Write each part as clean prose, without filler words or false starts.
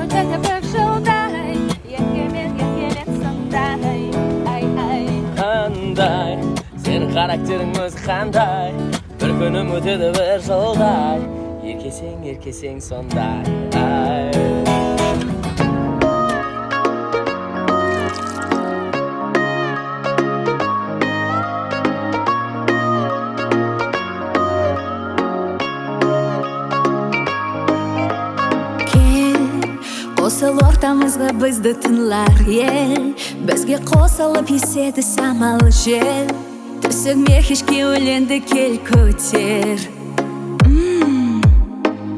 өтеді бір жылдай, еркемен сондай. Қандай, сенің характерің өзі қандай, бір күнім өтеді бір жылдай, еркесең сондай. Қосыл ортамызға бізді тыңлар ел, бізге қосылып еседі самалы жел. Түсірме кешке өлеңді кел көтер.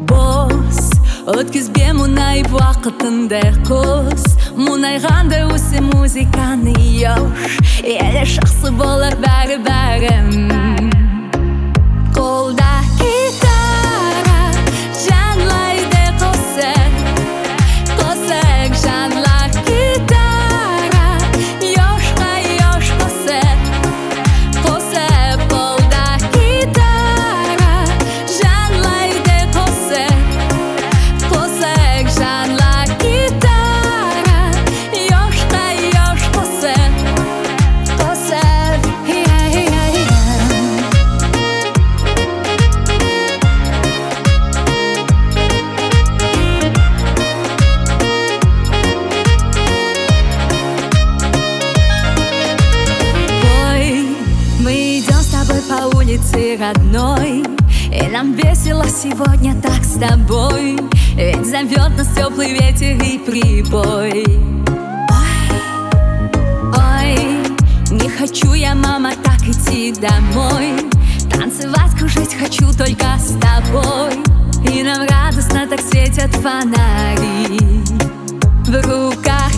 Бос өткізбе мұнайып уақытыңды қос, мұнайғанда осы музыканы еуш, елі жақсы болар бәрі-бәрім. Қолда гитара жанлайды қосыр, жанлар гитара, yosh қосып, қолда гитара, жанлайды қосып, жанлар гитара, yosh қосып. По улице родной, и нам весело сегодня так с тобой, ведь зовет нас теплый ветер и прибой. Ой, не хочу я, мама, так идти домой, танцевать, кружить хочу только с тобой, и нам радостно так светят фонари. В руках